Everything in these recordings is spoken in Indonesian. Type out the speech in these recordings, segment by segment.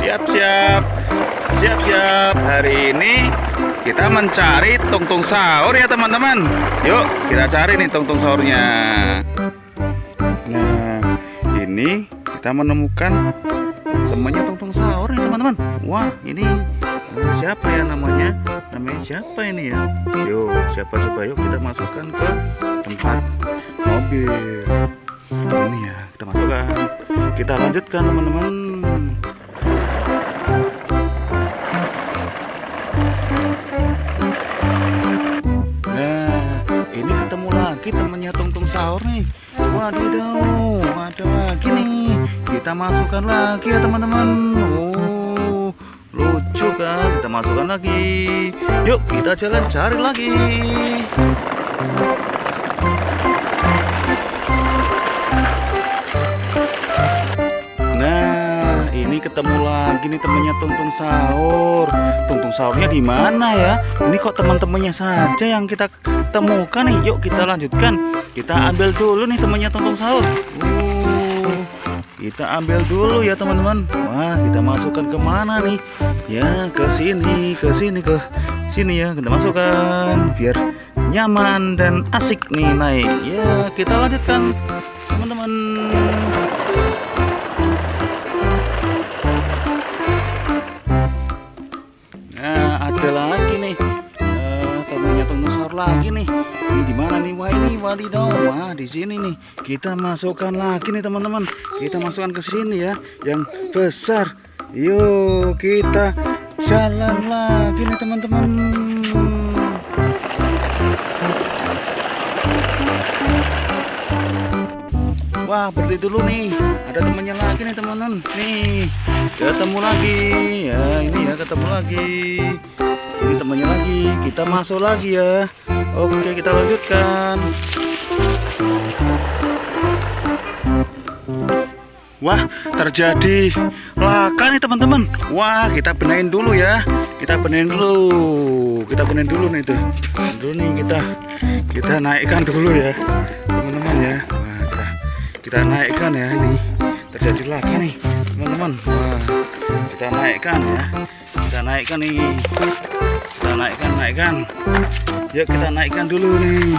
Siap-siap. Siap-siap. Hari ini kita mencari tungtung sahur ya teman-teman. Yuk kita cari nih tungtung sahurnya. Nah, ini kita menemukan temannya tungtung sahur nih teman-teman. Wah, ini siapa ya namanya? Namanya siapa ini ya? Yuk, siapa coba, yuk kita masukkan ke tempat mobil. Ini ya, kita masukkan. Kita lanjutkan teman-teman. Nah, ini ketemu lagi temannya tungtung sahur nih. Waduh, ada lagi nih. Kita masukkan lagi ya teman-teman. Oh, lucu kan? Kita masukkan lagi. Yuk kita jalan cari lagi. Nah, ini ketemu lagi nih temannya tungtung sahur. Tungtung sahurnya di mana ya? Ini kok teman-temannya saja yang kita temukan nih. Yuk kita lanjutkan. Kita ambil dulu nih temannya tungtung sahur. Kita ambil dulu ya teman-teman. Wah, kita masukkan kemana nih? Ya, ke sini ya. Kita masukkan biar nyaman dan asik nih naik. Ya, kita lanjutkan teman-teman. Nah, ada lagi nih temannya tungtung sahur lagi nih. Ini di mana nih? Wah, ini wadidaw. Wah, di sini nih. Kita masukkan lagi nih teman-teman. Kita masukkan ke sini ya, yang besar. Yuk kita jalan lagi nih teman-teman. Wah, berhenti dulu nih. Ada temannya lagi nih teman-teman. Nih, ketemu lagi. Ya, ini ya ketemu lagi. Ini temannya lagi. Kita masuk lagi ya. Oke, kita lanjutkan. Wah, terjadi laka nih teman-teman. Wah, kita benahin dulu ya. Kita benahin dulu nih tuh. Dulu nih kita naikkan dulu ya, teman-teman ya. Wah, kita naikkan ya, ini terjadi laka nih teman-teman. Wah, kita naikkan ya. Kita naikkan nih. Kita naikkan. Yuk kita naikkan dulu nih.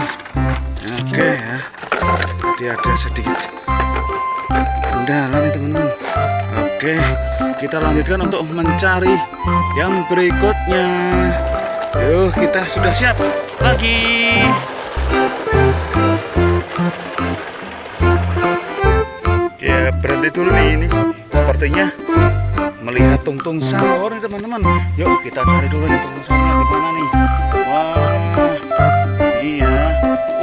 Oke ya. Tadi ada sedikit kendala nih teman-teman. Oke, kita lanjutkan untuk mencari yang berikutnya. Yuk, kita sudah siap lagi. Ya, berhenti dulu nih, ini sepertinya melihat tungtung sahur nih teman-teman. Yuk kita cari dulu nih tungtung sahurnya di mana nih. Wah, iya.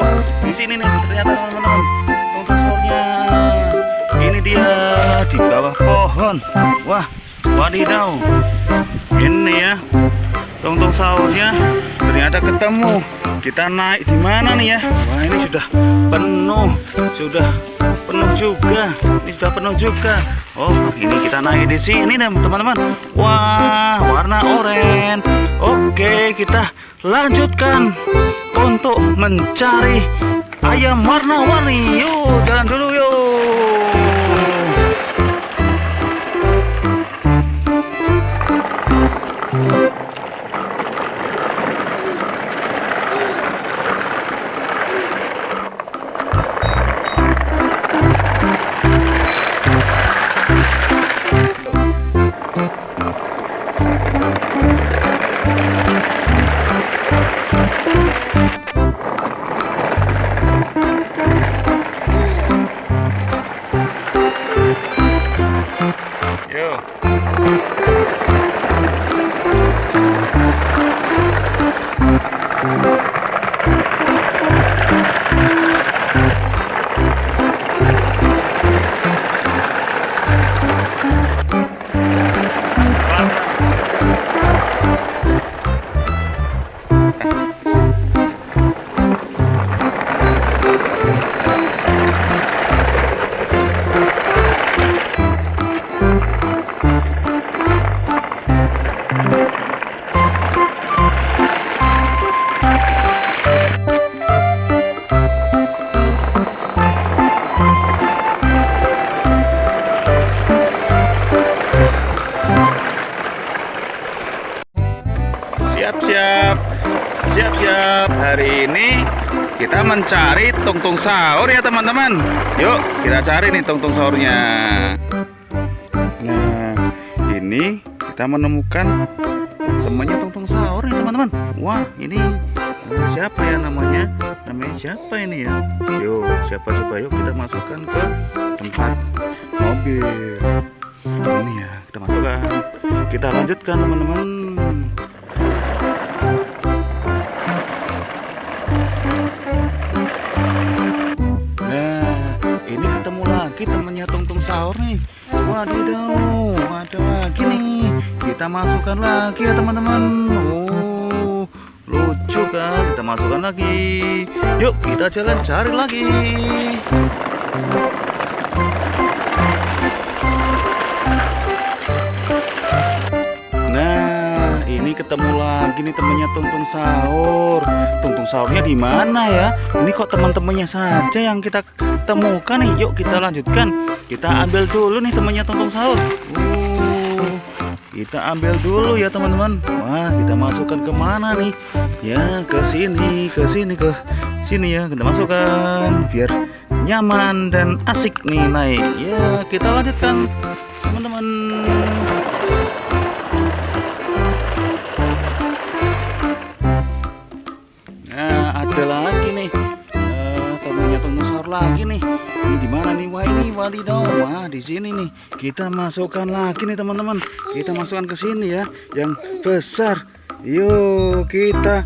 Wah, di sini nih ternyata teman-teman tungtung sahurnya. Ini dia di bawah pohon. Wah, wadidaw. Ini ya tungtung sahurnya ternyata ketemu. Kita naik di mana nih ya? Wah, ini sudah penuh juga. Ini sudah penuh juga. Oh, ini kita naik di sini teman-teman. Wah, warna oranye. Oke, kita lanjutkan untuk mencari ayam warna-warni. Yuk, jalan dulu yuk. hari ini kita mencari tungtung sahur ya teman-teman. Yuk kita cari nih tungtung sahurnya. Nah, ini kita menemukan temannya tungtung sahur nih teman-teman. Wah, ini siapa ya namanya? Namanya siapa ini ya? Yuk, siapa coba, yuk kita masukkan ke tempat mobil. Ini ya, kita masukkan. Kita lanjutkan teman-teman. Nah, ini ketemu lagi temannya tungtung sahur nih. Wadidaw, ada lagi nih. Kita masukkan lagi ya teman-teman. Oh, lucu kan? Kita masukkan lagi. Yuk kita jalan cari lagi. Nah, ini ketemu lagi nih temannya tungtung sahur. Tungtung sahurnya di mana ya? Ini kok teman-temannya saja yang kita temukan nih. Yuk kita lanjutkan. Kita ambil dulu nih temannya tungtung sahur. Kita ambil dulu ya teman-teman. Wah, kita masukkan kemana nih? Ya, ke sini ya. Kita masukkan biar nyaman dan asik nih naik. Ya, kita lanjutkan teman-teman. Nah, ada lagi nih temannya tungtung sahur lagi nih. Ini di mana nih? Wah, ini wadidaw. Wah, di sini nih. Kita masukkan lagi nih teman-teman. Kita masukkan ke sini ya, yang besar. Yuk kita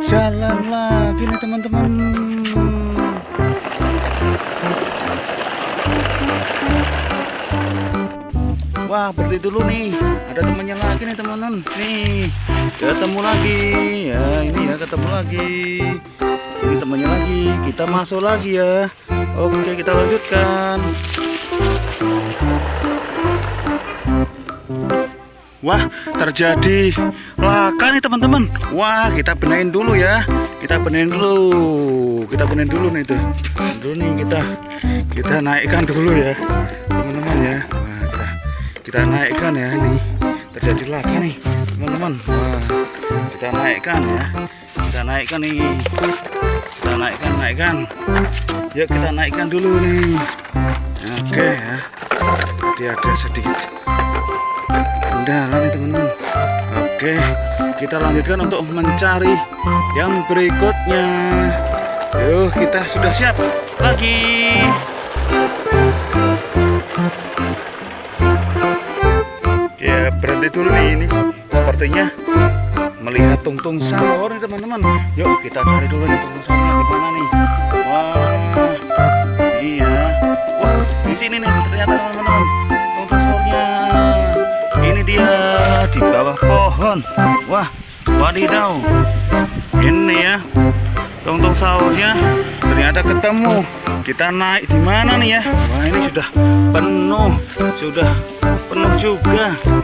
jalan lagi nih teman-teman. Wah, berhenti dulu nih. Ada temannya lagi nih teman-teman. Nih, ketemu lagi. Ya, ini ya ketemu lagi. Ini temannya lagi. Kita masuk lagi ya. Oke, kita lanjutkan. Wah, terjadi laka nih teman-teman. Wah, kita benahin dulu ya. Kita benahin dulu nih tuh. Dulu nih kita naikkan dulu ya, teman-teman ya. Wah, kita naikkan ya, ini terjadi laka nih teman-teman. Wah, kita naikkan ya. Kita naikkan nih. Kita naikkan. Yuk kita naikkan dulu nih. Oke ya. Jadi ada sedikit kendala nih teman-teman. Oke, kita lanjutkan untuk mencari yang berikutnya. Yuk, kita sudah siap lagi. Ya, berhenti dulu nih, ini sepertinya melihat tungtung sahur nih teman-teman. Yuk kita cari dulu nih tungtung sahurnya di mana nih. Wah, iya. Wah, di sini nih ternyata teman-teman tungtung sahurnya. Ini dia di bawah pohon. Wah, wadidaw. Ini ya tungtung sahurnya ternyata ketemu. Kita naik di mana nih ya? Wah, ini sudah penuh juga.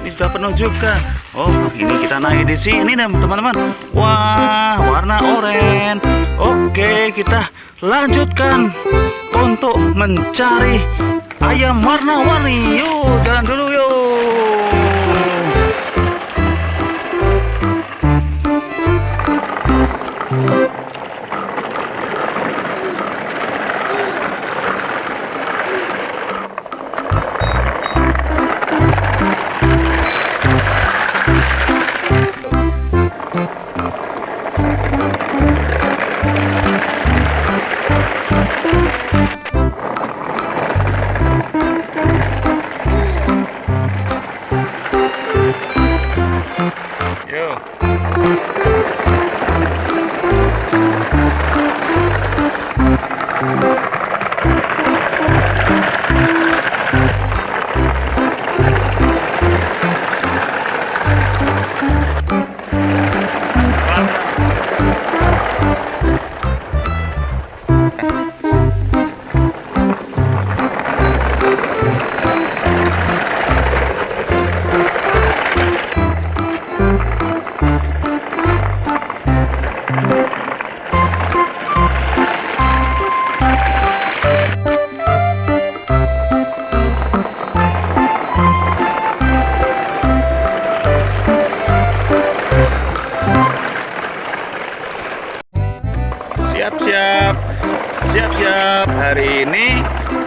Ini sudah penuh juga. Oh, ini kita naik di sini teman-teman. Wah, warna oranye. Oke, kita lanjutkan untuk mencari ayam warna-warni. Yuk, jalan dulu yuk. hari ini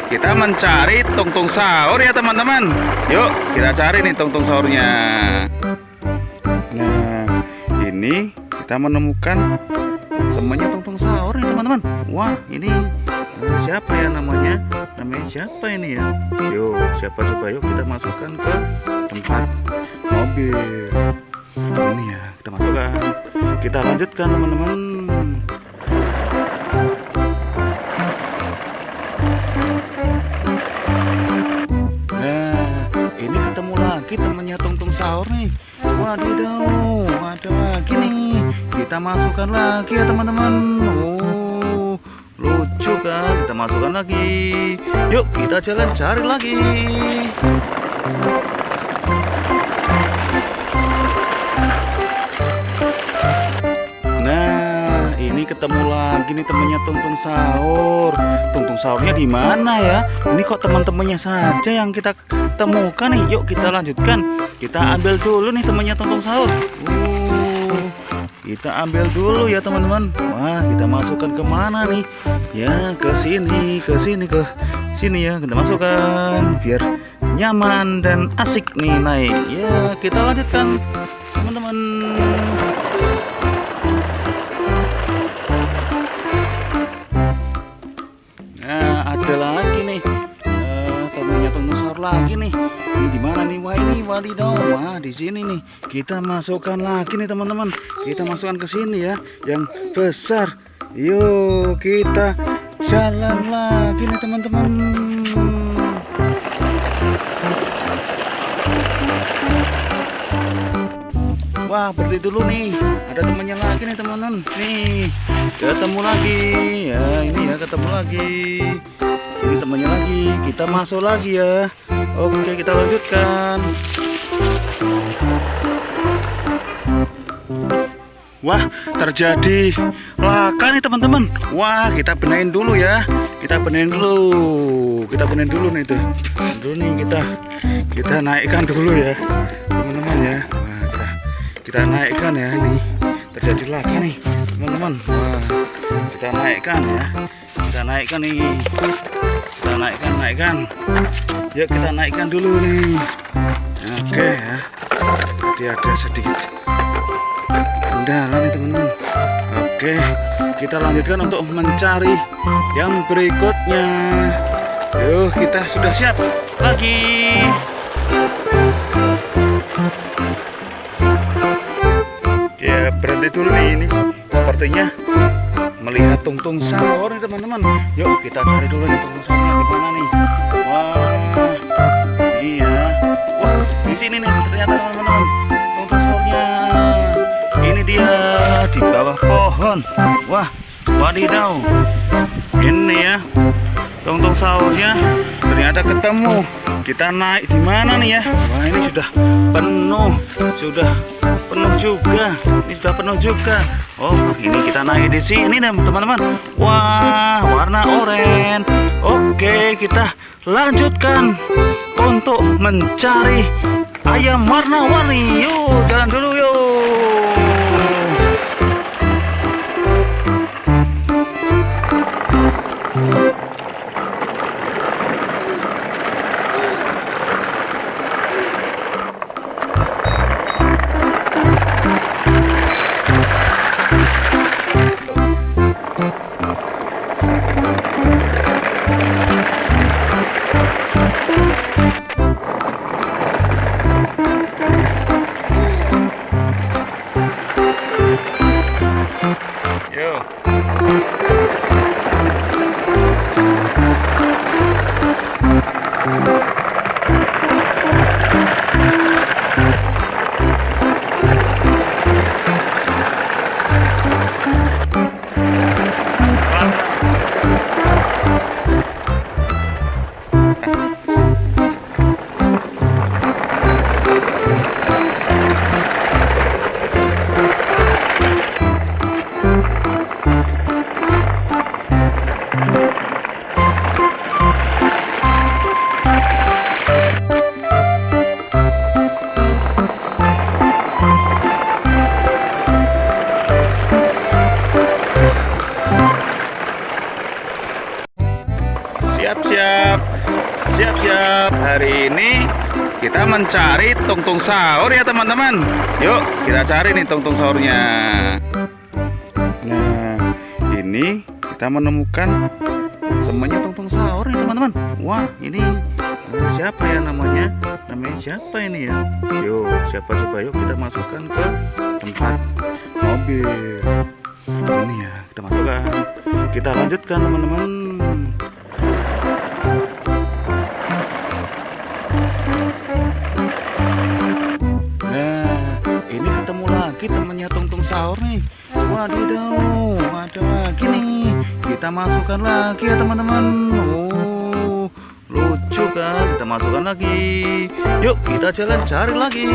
kita mencari tungtung sahur ya teman-teman. Yuk kita cari nih tungtung sahurnya. Nah ini kita menemukan temannya tungtung sahur nih teman-teman. Wah ini siapa ya namanya? Namanya siapa ini ya? Yuk siapa coba, yuk kita masukkan ke tempat mobil. Ini ya kita masukkan. Kita lanjutkan teman-teman. Kita temannya tungtung sahur nih. Wadidaw, ada lagi nih. Kita masukkan lagi ya teman-teman. Oh, lucu kan? Kita masukkan lagi. Yuk kita jalan cari lagi. Nah, ini ketemu lagi nih temannya tungtung sahur. Tungtung sahurnya di mana ya? Ini kok teman-temannya saja yang kita temukan nih. Yuk kita lanjutkan. Kita ambil dulu nih temannya tungtung sahur. Kita ambil dulu ya teman-teman. Wah kita masukkan kemana nih? Ya ke sini ya. Kita masukkan biar nyaman dan asik nih naik. Ya kita lanjutkan teman-teman. Nah ada lagi nih temannya tungtung sahur lagi nih. Ini di mana nih? Wah ini wadidaw. Wah di sini nih. Kita masukkan lagi nih teman-teman. Kita masukkan ke sini ya, yang besar. Yuk kita jalan lagi nih teman-teman. Wah berhenti dulu nih. Ada temannya lagi nih teman-teman. Nih ketemu lagi. Ya ini ya ketemu lagi. Ini temannya lagi. Kita masuk lagi ya. Oke kita lanjutkan. Wah terjadi laka nih teman-teman. Wah kita benahin dulu ya. Kita benahin dulu nih tuh. Dulu nih kita naikkan dulu ya teman-teman ya. Wah, kita naikkan ya. Nih terjadi laka nih teman-teman. Wah kita naikkan ya. Kita naikkan nih. Kita naikkan. Yuk kita naikkan dulu nih. Oke ya. Jadi ada sedikit kendala nih teman-teman. Oke kita lanjutkan untuk mencari yang berikutnya. Yuk kita sudah siap lagi. Ya berhenti dulu nih. Ini sepertinya melihat tungtung sahur nih teman-teman. Yuk kita cari dulu nih tungtung sahurnya di mana nih. Wah iya. Wah di sini nih ternyata teman-teman tungtung sahurnya. Ini dia di bawah pohon. Wah wadidaw. Ini ya tungtung sahurnya ternyata ketemu. Kita naik di mana nih ya? Wah ini sudah penuh juga. Ini sudah penuh juga. Oh ini kita naik di sini nih teman-teman. Wah warna oranye. Oke kita lanjutkan untuk mencari ayam warna-warni. Yuk jalan dulu yuk. kita mencari tungtung sahur ya teman-teman. Yuk kita cari nih tungtung sahurnya. Nah ini kita menemukan temannya tungtung sahur nih teman-teman. Wah ini siapa ya namanya? Namanya siapa ini ya? Yuk siapa coba, yuk kita masukkan ke tempat mobil. Ini ya kita masukkan. Kita lanjutkan teman-teman. Ini ketemu lagi temannya tungtung sahur nih. Wadidaw, ada lagi nih. Kita masukkan lagi ya teman-teman. Oh, lucu kan? Kita masukkan lagi. Yuk kita jalan cari lagi.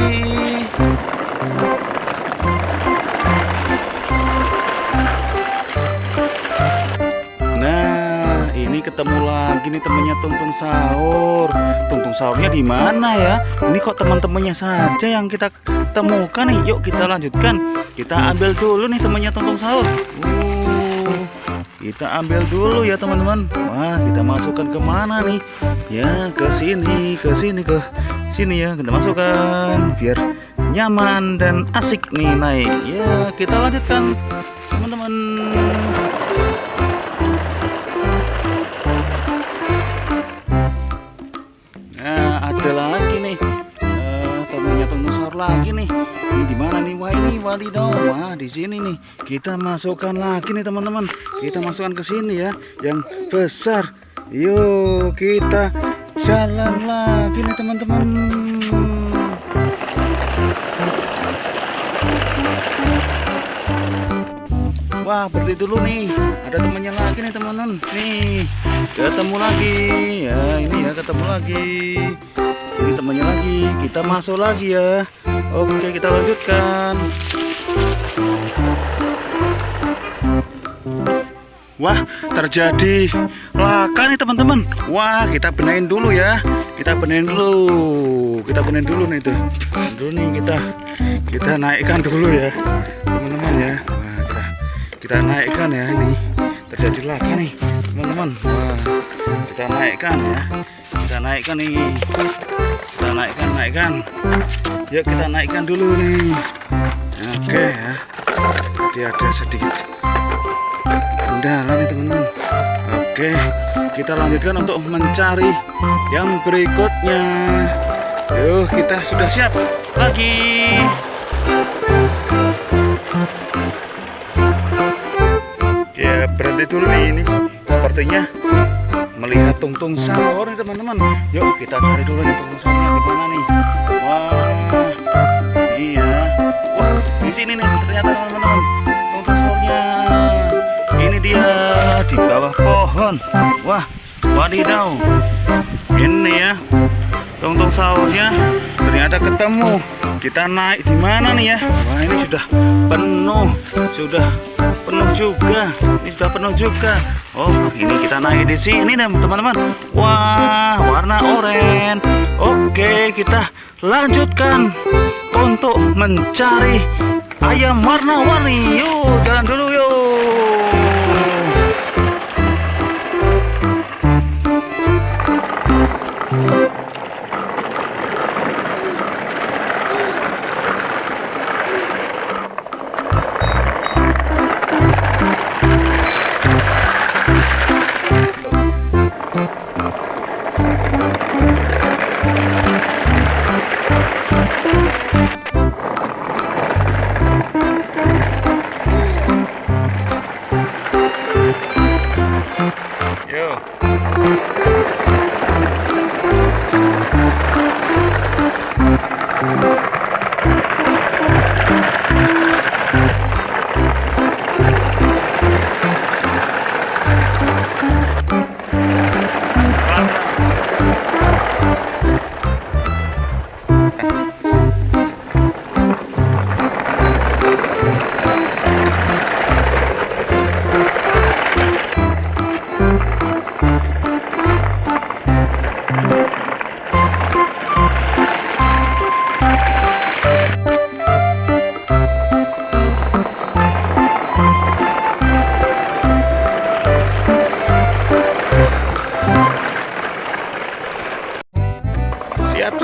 Nah, ini ketemu lagi nih temannya tungtung sahur. Tungtung sahurnya di mana ya? Ini kok teman-temannya saja yang kita temukan nih. Yuk kita lanjutkan. Kita ambil dulu nih temannya tungtung sahur. Kita ambil dulu ya teman-teman. Wah, kita masukkan ke mana nih? Ya, ke sini ya. Kita masukkan biar nyaman dan asik nih naik. Ya, kita lanjutkan teman-teman. Nah, ada lagi nih. Temannya tungtung sahur lagi nih. Ini di mana nih? Wah, ini wadidaw. Wah, di sini nih. Kita masukkan lagi nih teman-teman. Kita masukkan ke sini ya, yang besar. Yuk, kita jalan lagi nih teman-teman. Wah, berhenti dulu nih. Ada temannya lagi nih teman-teman. Nih, ketemu lagi. Ya, ini ya ketemu lagi. Ini temannya lagi. Kita masuk lagi ya. Oke, kita lanjutkan. Wah, terjadi laka nih teman-teman. Wah, kita benahin dulu ya. Kita benahin dulu nih tuh. Dulu nih kita naikkan dulu ya, teman-teman ya. Wah, kita naikkan ya ini. Terjadi laka nih, teman-teman. Wah, kita naikkan ya. Kita naikkan nih. Kita naikkan. Yuk kita naikkan dulu nih. Oke ya. Jadi ada sedikit kendala nih teman-teman. Oke, kita lanjutkan untuk mencari yang berikutnya. Yuk, kita sudah siap lagi. Ya, berhenti dulu nih ini. Sepertinya melihat tungtung sahur nih teman-teman. Yuk kita cari dulu nih tungtung sahurnya di mana nih. Wah, iya. Wah, di sini nih ternyata teman-teman tungtung sahurnya. Ini dia di bawah pohon. Wah, wadidaw. Ini ya tungtung sahurnya ternyata ketemu. Kita naik di mana nih ya? Wah, ini sudah penuh juga. Ini sudah penuh juga. Oh, ini kita naik di sini nih teman-teman. Wah, warna oranye. Oke, kita lanjutkan untuk mencari ayam warna-warni. Yuk, jalan dulu yuk.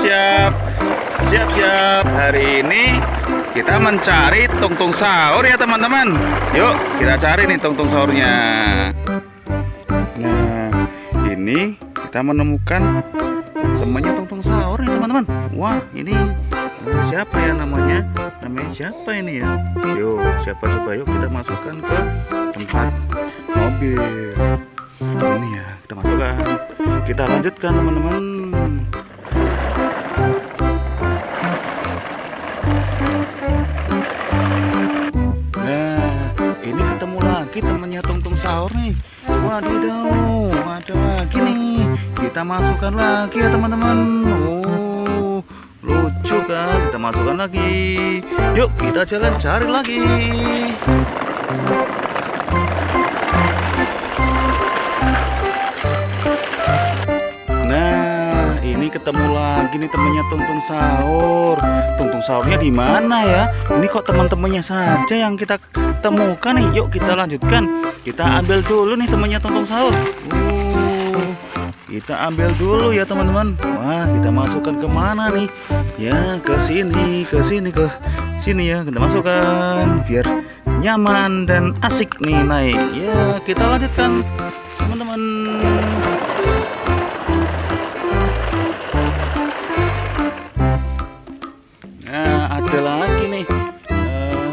siap. Siap. Hari ini kita mencari tungtung sahur ya teman-teman. Yuk kita cari nih tungtung sahurnya. Nah ini kita menemukan temannya tungtung sahur nih teman-teman. Wah ini siapa ya namanya? Namanya siapa ini ya? Yuk siapa coba, yuk kita masukkan ke tempat mobil. Ini ya kita masukkan. Kita lanjutkan teman-teman. Ini ketemu lagi temannya tungtung sahur nih. Wadidaw, ada lagi nih. Kita masukkan lagi ya teman-teman. Oh, lucu kan? Kita masukkan lagi. Yuk kita jalan cari lagi. Nah, ini ketemu lagi nih temannya tungtung sahur. Tungtung sahurnya di mana ya? Ini kok teman-temannya saja yang kita temukan nih. Yuk kita lanjutkan. Kita ambil dulu nih temannya tungtung sahur. Kita ambil dulu ya teman-teman. Wah, kita masukkan ke mana nih? Ya, ke sini ya. Kita masukkan biar nyaman dan asik nih naik. Ya, kita lanjutkan teman-teman. Nah, ada lagi nih.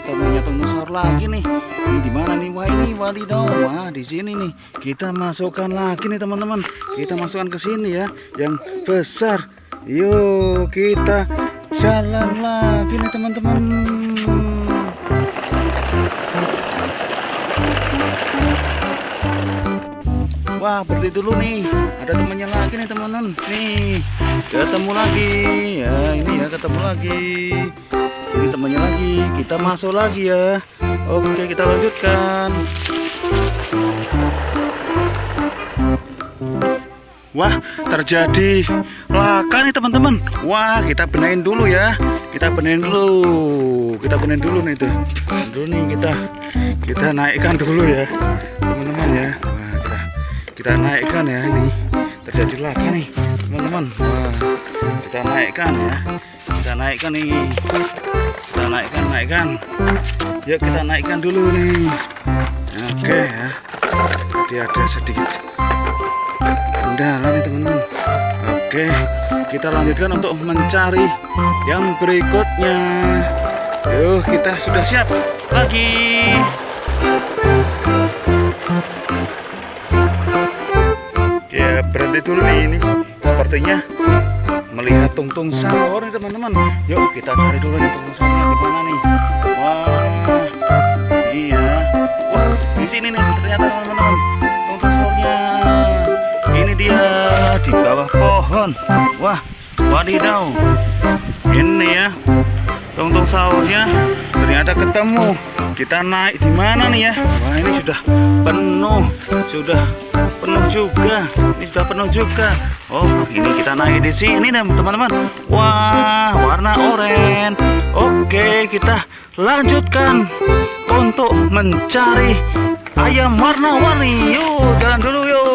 Temannya tungtung sahur lagi nih. Ini di mana nih? Wah, ini wadidaw. Wah, di sini nih. Kita masukkan lagi nih teman-teman. Kita masukkan ke sini ya, yang besar. Yuk, kita jalan lagi nih teman-teman. Wah, berhenti dulu nih. Ada temannya lagi nih teman-teman. Nih, ketemu lagi. Ya, ini ya ketemu lagi. Ini temannya lagi. Kita masuk lagi ya. Oke, kita lanjutkan. Wah, terjadi laka nih teman-teman. Wah, kita benahin dulu ya. Kita benahin dulu nih tuh. Dulu nih kita naikkan dulu ya, teman-teman ya. Wah, kita naikkan ya nih. Terjadi laka nih, teman-teman. Wah, kita naikkan ya. Kita naikkan nih. Kita naikkan. Yuk kita naikkan dulu nih. Oke ya. Jadi ada sedikit kendala nih teman-teman. Oke, kita lanjutkan untuk mencari yang berikutnya. Yuk kita sudah siap lagi. Ya berhenti dulu nih ini. Sepertinya melihat tungtung sahur nih teman-teman. Yuk kita cari dulu nih tungtung sahurnya di mana nih. Wah, iya. Wah, di sini nih ternyata teman-teman tungtung sahurnya. Ini dia di bawah pohon. Wah, wadidaw. Ini ya tungtung sahurnya ternyata ketemu. Kita naik di mana nih ya? Wah, ini sudah penuh juga. Ini sudah penuh juga. Oh, ini kita naik di sini nih teman-teman. Wah, warna oranye. Oke, kita lanjutkan untuk mencari ayam warna-warni. Yuk, jalan dulu yuk.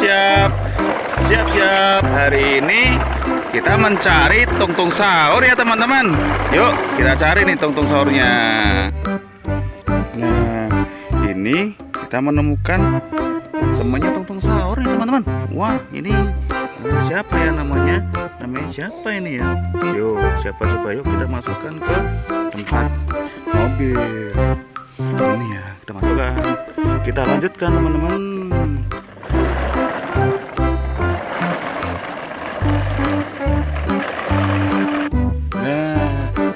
siap-siap. Siap-siap. Hari ini kita mencari tungtung sahur ya teman-teman. Yuk kita cari nih tungtung sahurnya. Nah ini kita menemukan temannya tungtung sahur nih teman-teman. Wah ini siapa ya namanya? Namanya siapa ini ya? Yuk siapa coba, yuk kita masukkan ke tempat mobil. Ini ya kita masukkan. Kita lanjutkan teman-teman. Nah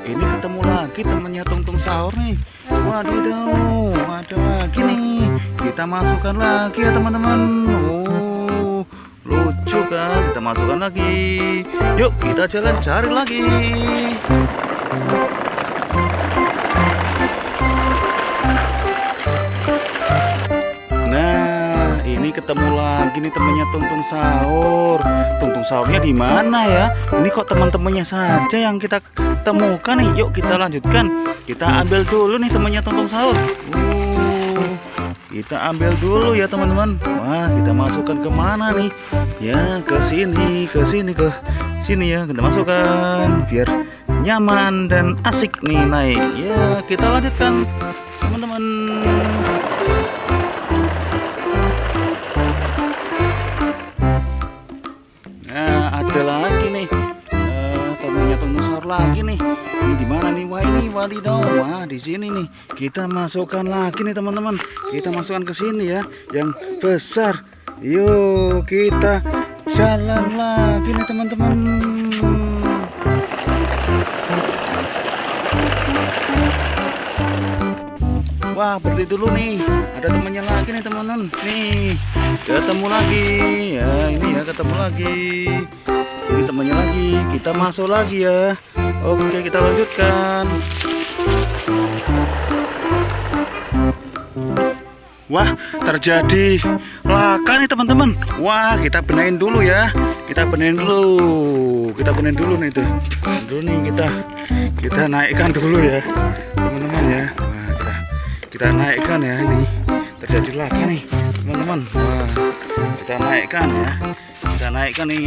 ini ketemu lagi temannya tungtung sahur nih. Waduh, ada lagi nih. Kita masukkan lagi ya teman-teman. Oh lucu kan, kita masukkan lagi. Yuk kita jalan cari lagi. Nah ini ketemu lagi nih temannya tungtung sahur. Tungtung sahurnya di mana ya? Ini kok teman-temannya saja yang kita temukan nih. Yuk kita lanjutkan. Kita ambil dulu nih temannya tungtung sahur. Kita ambil dulu ya teman-teman. Wah kita masukkan kemana nih? Ya ke sini ya kita masukkan biar nyaman dan asik nih naik. Ya kita lanjutkan teman-teman. Nah ada lagi nih temannya tungtung sahur lagi nih. Ini di mana nih? Wah ini wadidaw. Wah di sini nih. Kita masukkan lagi nih teman-teman. Kita masukkan ke sini ya, yang besar. Yuk kita jalan lagi nih teman-teman. Wah berhenti dulu nih. Ada temannya lagi nih teman-teman. Nih ketemu lagi. Ya ini ya ketemu lagi. Ini temannya lagi. Kita masuk lagi ya. Oke kita lanjutkan. Wah terjadi laka nih teman-teman. Wah kita benahin dulu ya. Kita benahin dulu nih tuh. Dulu nih kita naikkan dulu ya teman-teman ya. Wah kita naikkan ya. Ini terjadi laka nih teman-teman. Wah kita naikkan ya. Kita naikkan nih.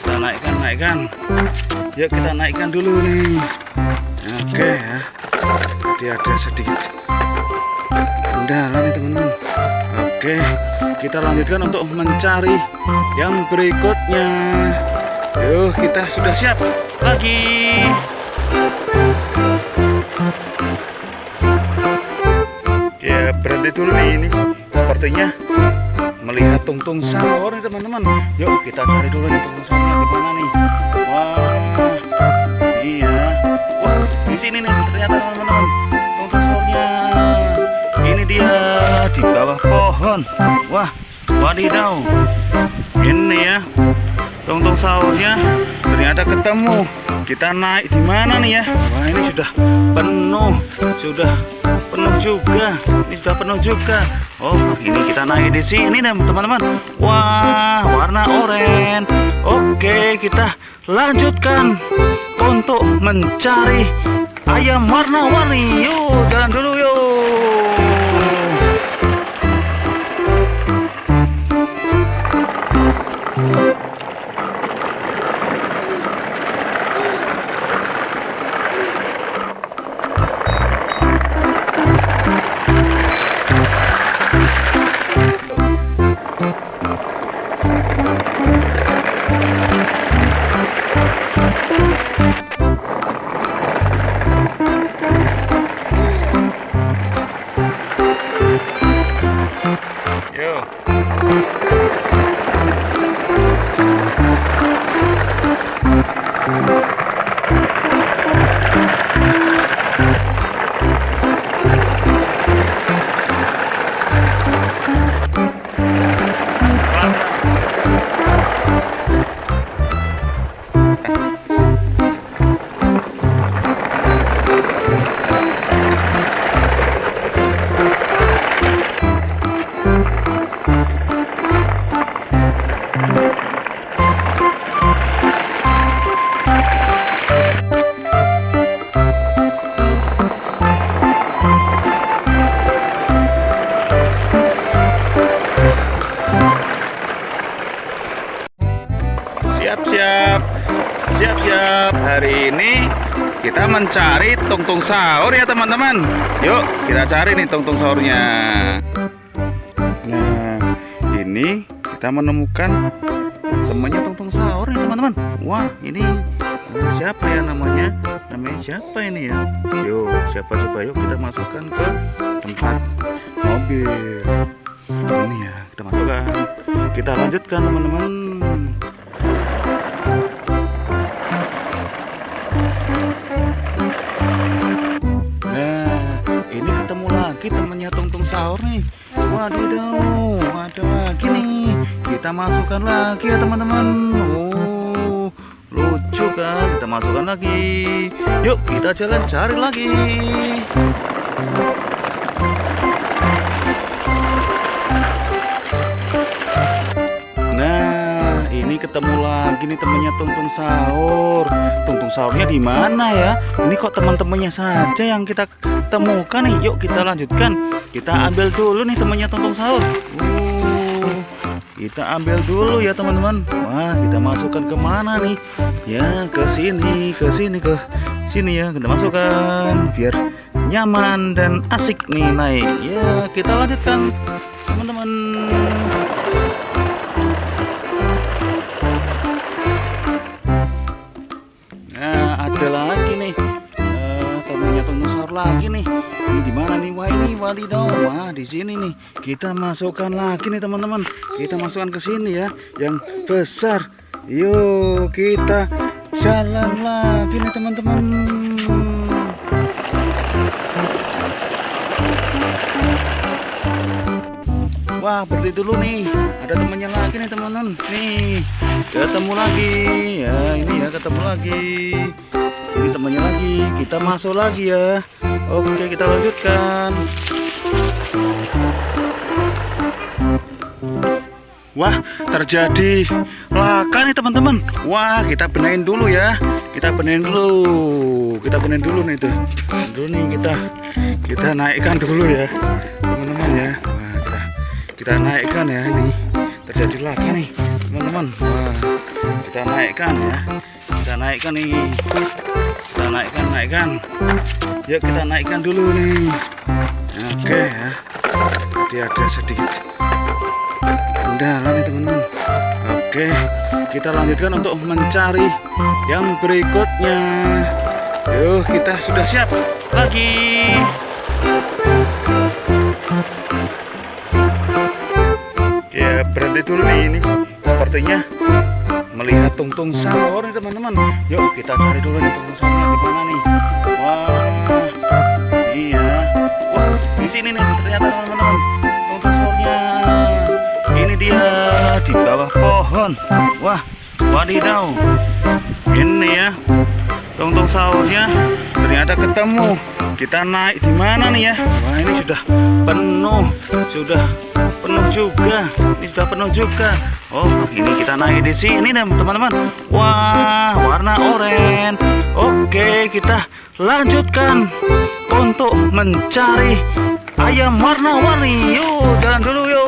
Kita naikkan. Yuk kita naikkan dulu nih. Oke ya. Jadi ada sedikit kendala nih teman-teman. Oke kita lanjutkan untuk mencari yang berikutnya. Yuk kita sudah siap lagi. Ya berhenti dulu nih. Ini sepertinya melihat tungtung sahur nih teman-teman. Yuk kita cari dulu nih tungtung sahurnya di mana nih. Wah iya. Wah di sini nih ternyata teman-teman tungtung sahurnya. Ini dia di bawah pohon. Wah wadidaw. Ini ya tungtung sahurnya ternyata ketemu. Kita naik di mana nih ya? Wah ini sudah penuh juga. Ini sudah penuh juga. Oh ini kita naik di sini nih teman-teman. Wah warna oranye. Oke kita lanjutkan untuk mencari ayam warna-warni. Yuk jalan dulu yuk. kita mencari tungtung sahur ya teman-teman. Yuk kita cari nih tungtung sahurnya. Nah ini kita menemukan temannya tungtung sahur nih teman-teman. Wah ini siapa ya namanya? Namanya siapa ini ya? Yuk siapa coba, yuk kita masukkan ke tempat mobil. Ini ya kita masukkan. Kita lanjutkan teman-teman. Ini ketemu lagi temennya tungtung sahur nih. Wadidaw, ada lagi nih. Kita masukkan lagi ya teman-teman. Oh, lucu kan? Kita masukkan lagi. Yuk kita jalan cari lagi. Nah, ini ketemu lagi nih temennya tungtung sahur. Tungtung sahurnya di mana ya? Ini kok teman-temannya saja yang kita temukan nih. Yuk kita lanjutkan. Kita ambil dulu nih temannya tungtung sahur. Kita ambil dulu ya teman-teman. Wah, kita masukkan ke mana nih? Ya, ke sini ya. Kita masukkan biar nyaman dan asik nih naik. Ya, kita lanjutkan teman-teman. Nah, ada lagi nih. Temennya tungtung sahur lagi nih. Ini di mana nih? Wah, ini wadidaw. Wah, di sini nih. Kita masukkan lagi nih teman-teman. Kita masukkan ke sini ya, yang besar. Yuk, kita jalan lagi nih teman-teman. Wah, berhenti dulu nih. Ada temannya lagi nih teman-teman. Nih, ketemu lagi. Ya, ini ya ketemu lagi. Ini temannya lagi. Kita masuk lagi ya. Oke, kita lanjutkan. Wah, terjadi laka nih teman-teman. Wah, kita benahin dulu ya. Kita benahin dulu nih tuh. Dulu nih kita naikkan dulu ya, teman-teman ya. Wah, kita naikkan ya, ini terjadi laka nih teman-teman. Wah, kita naikkan ya. Kita naikkan nih. Kita naikkan. Yuk kita naikkan dulu nih. Oke ya. Jadi ada sedikit kendala nih teman-teman. Oke, kita lanjutkan untuk mencari yang berikutnya. Yuk, kita sudah siap lagi. Ya, berhenti dulu nih, ini sepertinya melihat tungtung sahur nih teman-teman. Yuk kita cari dulu nih tungtung sahurnya di mana nih. Wah, iya. Wah, di sini nih ternyata teman-teman tungtung sahurnya. Ini dia di bawah pohon. Wah, wadidaw. Ini ya tungtung sahurnya ternyata ketemu. Kita naik di mana nih ya? Wah, ini sudah penuh juga. Ini sudah penuh juga. Oh, ini kita naik di sini nih teman-teman. Wah, warna oranye. Oke, kita lanjutkan untuk mencari ayam warna-warni. Yuk, jalan dulu yuk.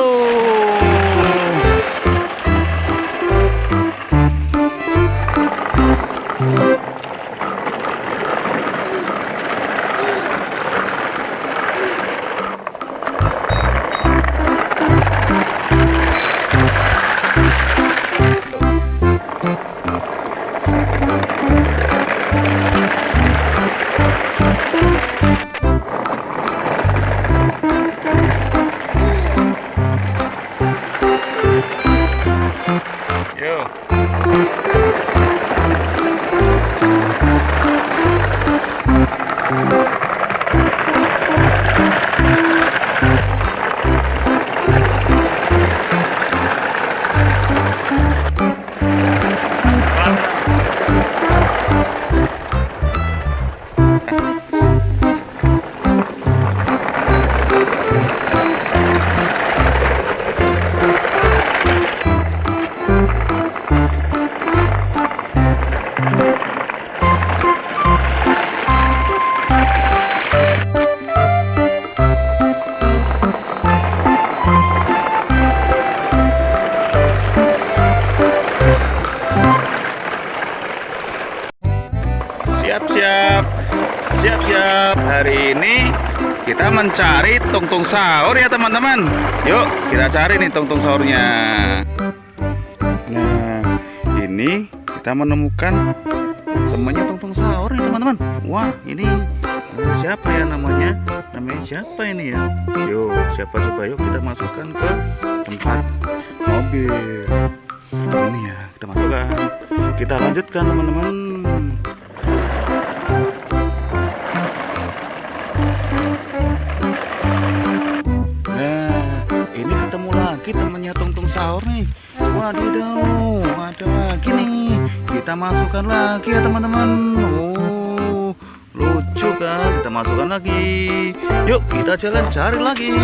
hari ini kita mencari tungtung sahur ya teman-teman. Yuk kita cari nih tungtung sahurnya. Nah ini kita menemukan temannya tungtung sahur nih teman-teman. Wah ini siapa ya namanya? Namanya siapa ini ya? Yuk siapa coba, yuk kita masukkan ke tempat mobil. Ini ya kita masukkan. Kita lanjutkan teman-teman. Ini ketemu lagi temannya tungtung sahur nih. Wadidaw, ada lagi nih. Kita masukkan lagi ya teman-teman. Oh, lucu kan? Kita masukkan lagi. Yuk kita jalan cari lagi.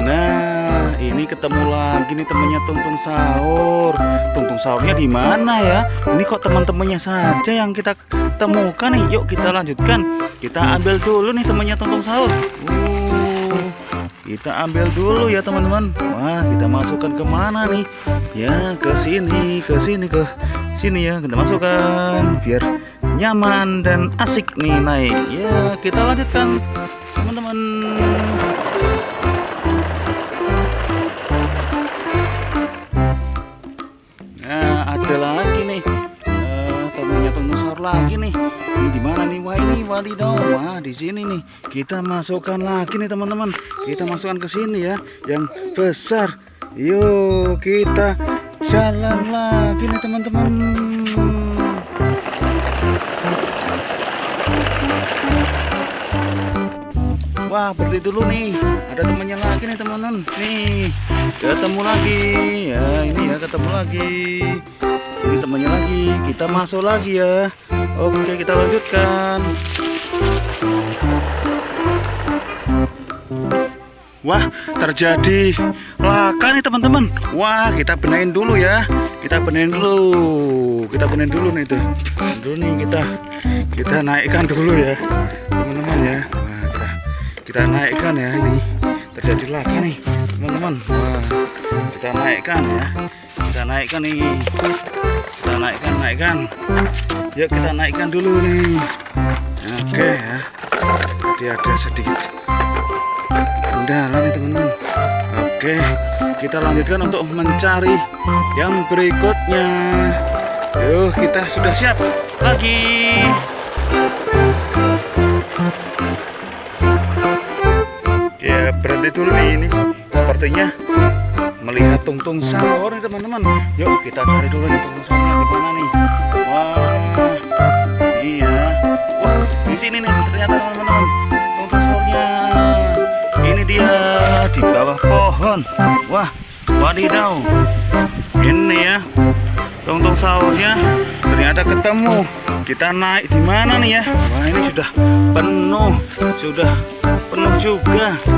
Nah, ini ketemu lagi nih temannya tungtung sahur. Tungtung sahurnya di mana ya? Ini kok teman-temannya saja yang kita temukan nih. Yuk kita lanjutkan. Kita ambil dulu nih temannya tungtung sahur. Kita ambil dulu ya teman-teman. Wah, kita masukkan ke mana nih? Ya, ke sini ya. Kita masukkan biar nyaman dan asik nih naik. Ya, kita lanjutkan teman-teman. Nah, ada lagi nih. Temannya tungtung sahur lagi nih. Ini di mana nih? Wah, ini wadidaw. Wah, di sini nih. Kita masukkan lagi nih teman-teman. Kita masukkan ke sini ya, yang besar. Yuk, kita jalan lagi nih teman-teman. Wah, berhenti dulu nih. Ada temannya lagi nih teman-teman. Nih, ketemu lagi. Ya, ini ya ketemu lagi. Ini temannya lagi. Kita masuk lagi ya. Oke, kita lanjutkan. Wah, terjadi laka nih teman-teman. Wah, kita benahin dulu ya. Kita benahin dulu nih tuh. Dulu nih kita naikkan dulu ya, teman-teman ya. Wah, kita naikkan ya, ini terjadi laka nih teman-teman. Wah, kita naikkan ya. Kita naikkan nih. Kita naikkan. Yuk kita naikkan dulu nih. Oke ya. Jadi ada sedikit kendala nih teman-teman. Oke, kita lanjutkan untuk mencari yang berikutnya. Yuk, kita sudah siap lagi. Ya, berhenti dulu nih ini. Sepertinya melihat tungtung sahur nih teman-teman. Yuk kita cari dulu nih tungtung sahurnya di mana nih. Wah, iya. Wah, di sini nih ternyata teman-teman tungtung sahurnya. Ini dia di bawah pohon. Wah, wadidaw. Ini ya tungtung sahurnya ternyata ketemu. Kita naik di mana nih ya? Wah, ini sudah penuh juga.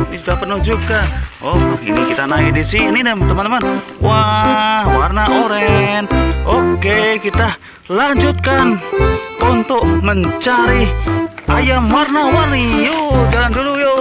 Ini sudah penuh juga. Oh, ini kita naik di sini teman-teman. Wah, warna oranye. Oke, kita lanjutkan untuk mencari ayam warna-warni. Yuk, jalan dulu yuk.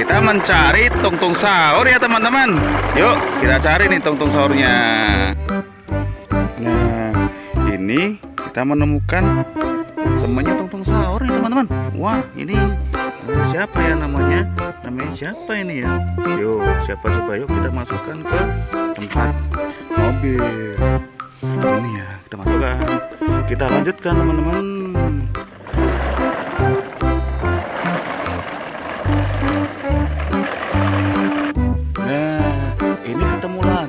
kita mencari tungtung sahur ya teman-teman. Yuk kita cari nih tungtung sahurnya. Nah ini kita menemukan temannya tungtung sahur nih teman-teman. Wah ini siapa ya namanya? Namanya siapa ini ya? Yuk siapa coba, yuk kita masukkan ke tempat mobil. Ini ya kita masukkan. Kita lanjutkan teman-teman.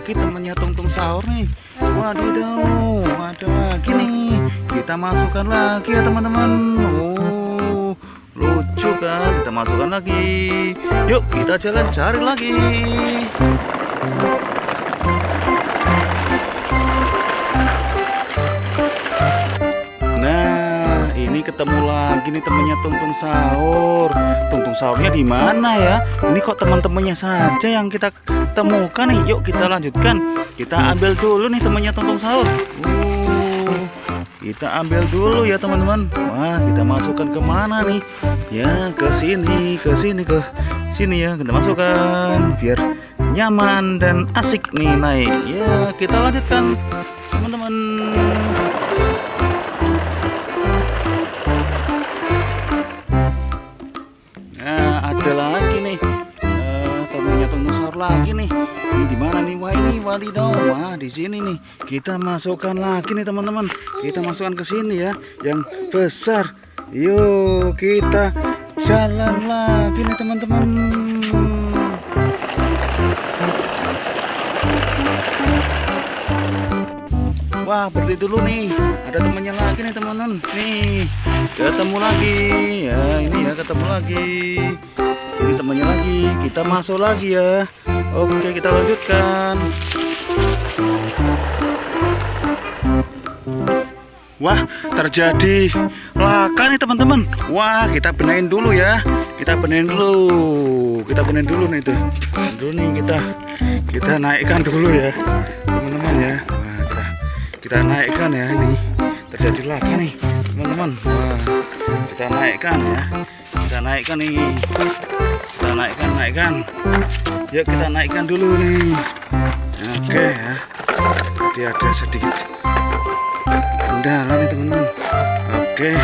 Temannya tungtung sahur nih. Wadidaw, ada lagi nih. Kita masukkan lagi ya teman-teman. Oh, lucu kan? Kita masukkan lagi. Yuk kita jalan cari lagi. Nah ini ketemu lagi nih temannya tungtung sahur. Tungtung sahurnya di mana ya? Ini kok teman-temannya saja yang kita temukan nih. Yuk kita lanjutkan. Kita ambil dulu nih temannya tungtung sahur. Kita ambil dulu ya teman-teman. Wah kita masukkan kemana nih? Ya ke sini ya. Kita masukkan biar nyaman dan asik nih naik. Ya kita lanjutkan teman-teman. Nah ada lagi nih temannya tungtung sahur lagi nih. Ini di mana nih? Wah ini wadidaw. Wah di sini nih. Kita masukkan lagi nih teman-teman. Kita masukkan ke sini ya, yang besar. Yuk kita jalan lagi nih teman-teman. Wah berhenti dulu nih. Ada temannya lagi nih teman-teman. Nih ketemu lagi. Ya ini ya ketemu lagi. Ini temannya lagi. Kita masuk lagi ya. Oke kita lanjutkan. Wah terjadi laka nih teman-teman. Wah kita benahin dulu ya. Kita benahin dulu nih tuh. Dulu nih kita naikkan dulu ya teman-teman ya. Wah, kita naikkan ya. Ini terjadi laka nih teman-teman. Wah kita naikkan ya. Kita naikkan nih. Kita naikkan. Yuk kita naikkan dulu nih. Oke ya. Jadi ada sedikit kendala nih teman-teman. Oke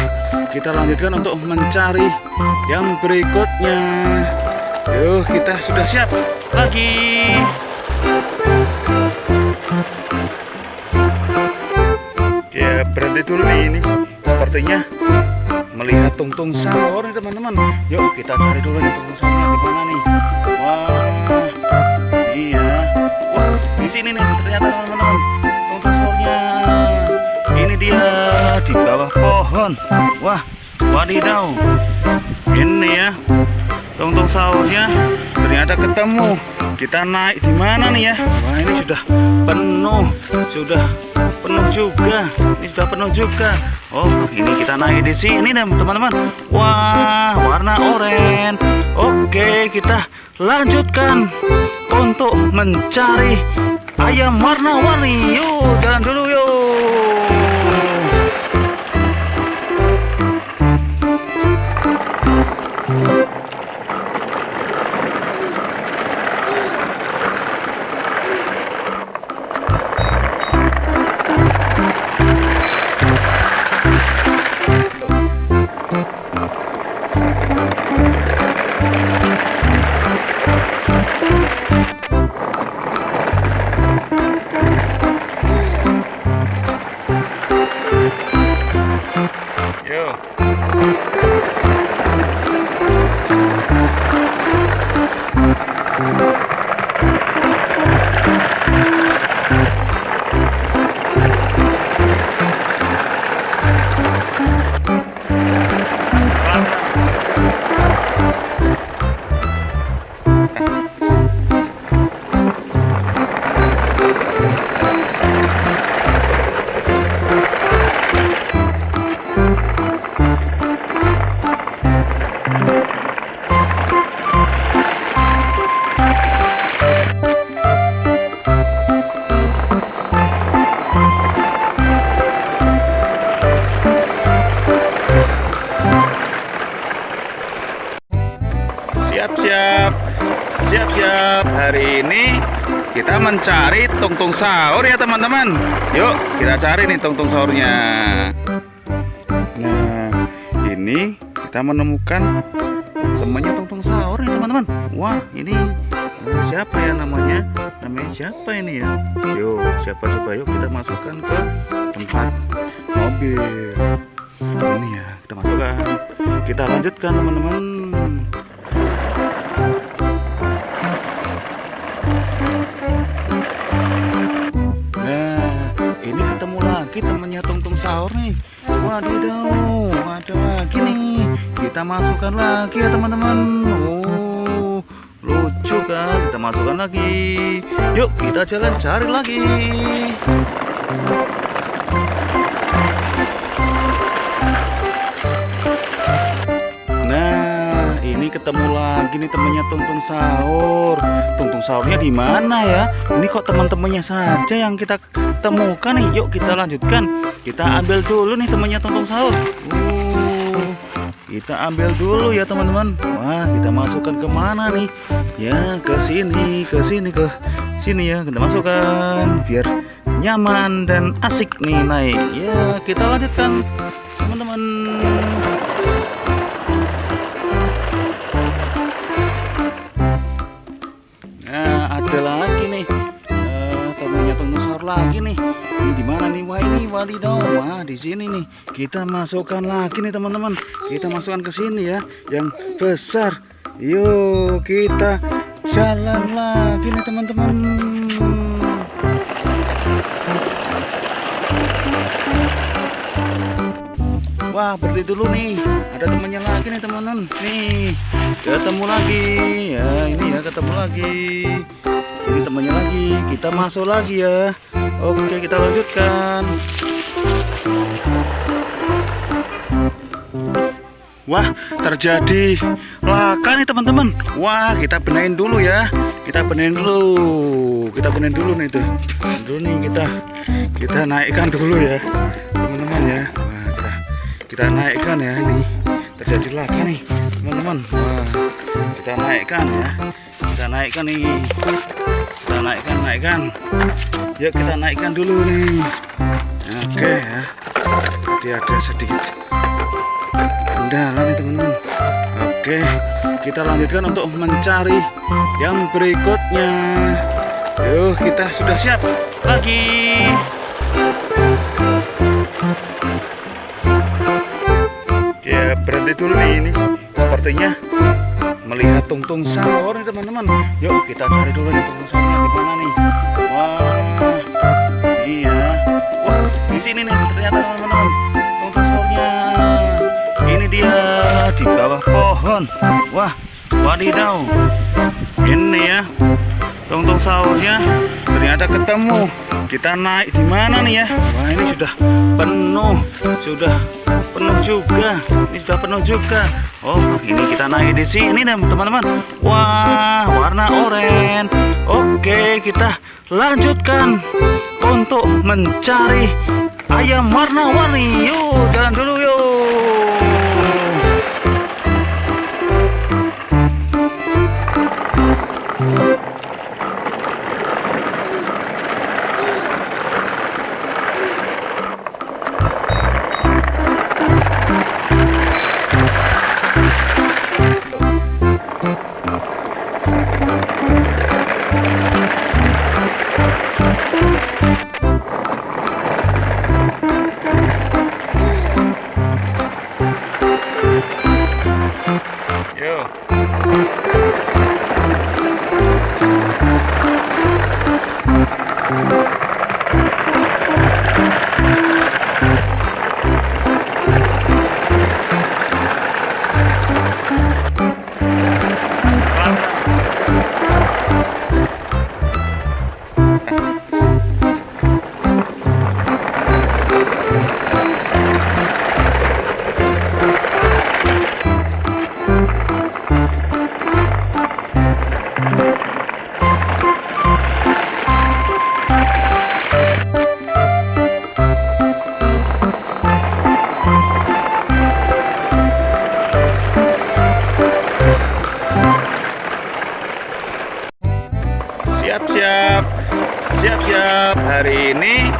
kita lanjutkan untuk mencari yang berikutnya. Yuk kita sudah siap lagi. Ya berhenti dulu nih. Ini sepertinya melihat tungtung sahur nih teman-teman. Yuk kita cari dulu nih tungtung sahurnya di mana nih. Wah iya. Wah di sini nih ternyata teman-teman tungtung sahurnya. Ini dia di bawah pohon. Wah wadidaw. Ini ya tungtung sahurnya ternyata ketemu. Kita naik di mana nih ya? Wah ini sudah penuh juga. Ini sudah penuh juga. Oh ini kita naik di sini teman-teman. Wah warna oranye. Oke kita lanjutkan untuk mencari ayam warna-warni. Yuk jalan dulu yuk. Siap-siap, hari ini kita mencari tungtung sahur ya teman-teman. Yuk kita cari nih tungtung sahurnya. Nah, ini kita menemukan temannya tungtung sahur nih teman-teman. Wah, ini siapa ya namanya? Namanya siapa ini ya? Yuk, siapa coba, yuk kita masukkan ke tempat mobil. Ini ya, kita masukkan. Kita lanjutkan teman-teman. Nah, ini ketemu lagi temannya tungtung sahur nih. Wadidaw, ada lagi nih. Kita masukkan lagi ya teman-teman. Oh, lucu kan? Kita masukkan lagi. Yuk kita jalan cari lagi. Nah, ini ketemu lagi nih temannya tungtung sahur. Tungtung sahurnya di mana ya? Ini kok teman-temannya saja yang kita temukan nih. Yuk kita lanjutkan. Kita ambil dulu nih temannya tungtung sahur. Kita ambil dulu ya teman-teman. Wah, kita masukkan kemana nih? Ya, ke sini ya. Kita masukkan biar nyaman dan asik nih naik. Ya, kita lanjutkan teman-teman. Nah, ada lagi nih temannya tungtung sahur lagi nih. Ini di mana nih? Wah, ini wadidaw. Wah, di sini nih. Kita masukkan lagi nih teman-teman. Kita masukkan ke sini ya, yang besar. Yuk kita jalan lagi nih teman-teman. Wah, berhenti dulu nih. Ada temannya lagi nih teman-teman. Nih, ketemu lagi. Ya, ini ya ketemu lagi. Ini temannya lagi. Kita masuk lagi ya. Oke, kita lanjutkan. Wah, terjadi laka nih teman-teman. Wah, kita benahin dulu ya. Kita benahin dulu nih tuh. Dulu nih kita naikkan dulu ya, teman-teman ya. Wah, kita naikkan ya, ini terjadi laka nih teman-teman. Wah, kita naikkan ya. Kita naikkan nih. Kita naikkan. Yuk kita naikkan dulu nih. Oke ya. Jadi ada sedikit kendala nih teman-teman. Oke, kita lanjutkan untuk mencari yang berikutnya. Yuk, kita sudah siap lagi. Ya, berhenti dulu nih, ini sepertinya melihat tungtung sahur nih teman-teman. Yuk kita cari dulu nih tungtung sahurnya di mana nih. Wah, iya. Wah, di sini nih ternyata teman-teman tungtung sahurnya. Ini dia di bawah pohon. Wah, wadidaw. Ini ya tungtung sahurnya ternyata ketemu. Kita naik di mana nih ya? Wah, ini sudah penuh juga. Ini sudah penuh juga. Oh, ini kita naik di sini teman-teman. Wah, warna oranye. Oke, kita lanjutkan untuk mencari ayam warna-warni. Yuk, jalan dulu yuk. Siap-siap. Siap-siap. Hari ini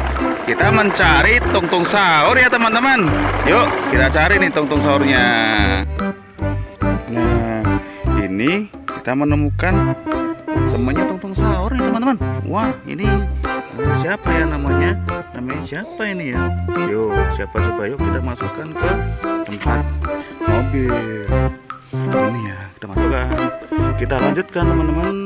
kita mencari tungtung sahur ya teman-teman. Yuk kita cari nih tungtung sahurnya. Nah ini kita menemukan temannya tungtung sahur nih teman-teman. Wah ini siapa ya namanya? Namanya siapa ini ya? Yuk siapa coba, yuk kita masukkan ke tempat mobil. Ini ya kita masukkan. Kita lanjutkan teman-teman.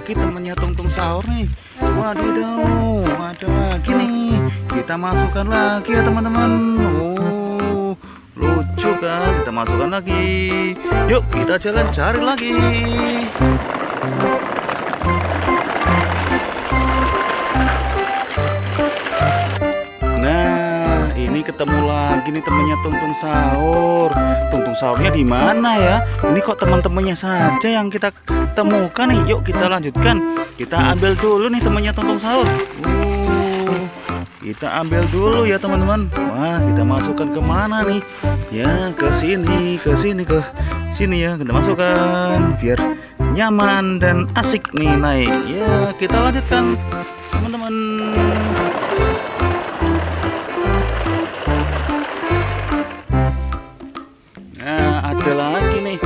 Kita temannya tungtung sahur nih. Wadidaw, ada lagi nih. Kita masukkan lagi ya teman-teman. Oh, lucu kan? Kita masukkan lagi. Yuk kita jalan cari lagi. Nah, ini ketemu lagi nih temannya tungtung sahur. Tungtung sahurnya di mana ya? Ini kok teman-temannya saja yang kita temukan nih. Yuk kita lanjutkan. Kita ambil dulu nih temannya tungtung sahur. Kita ambil dulu ya teman-teman. Wah kita masukkan kemana nih? Ya ke sini ya. Kita masukkan biar nyaman dan asik nih naik. Ya kita lanjutkan teman-teman. Nah ada lagi nih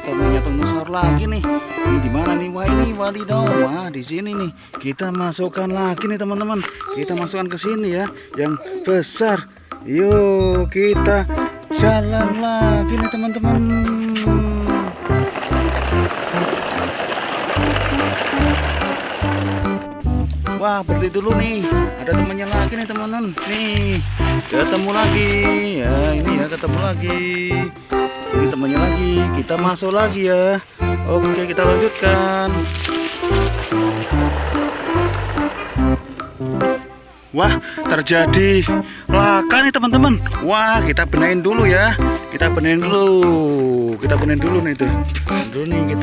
temannya tungtung sahur lagi nih. Ini di mana nih? Wah ini wadidaw. Wah di sini nih. Kita masukkan lagi nih teman-teman. Kita masukkan ke sini ya, yang besar. Yuk kita jalan lagi nih teman-teman. Wah berhenti dulu nih. Ada temannya lagi nih teman-teman. Nih ketemu lagi. Ya ini ya ketemu lagi. Ini temannya lagi, kita masuk lagi ya. Oke kita lanjutkan. Wah terjadi laka nih teman-teman. Wah kita benahin dulu ya. Kita benahin dulu nih tuh. Dulu nih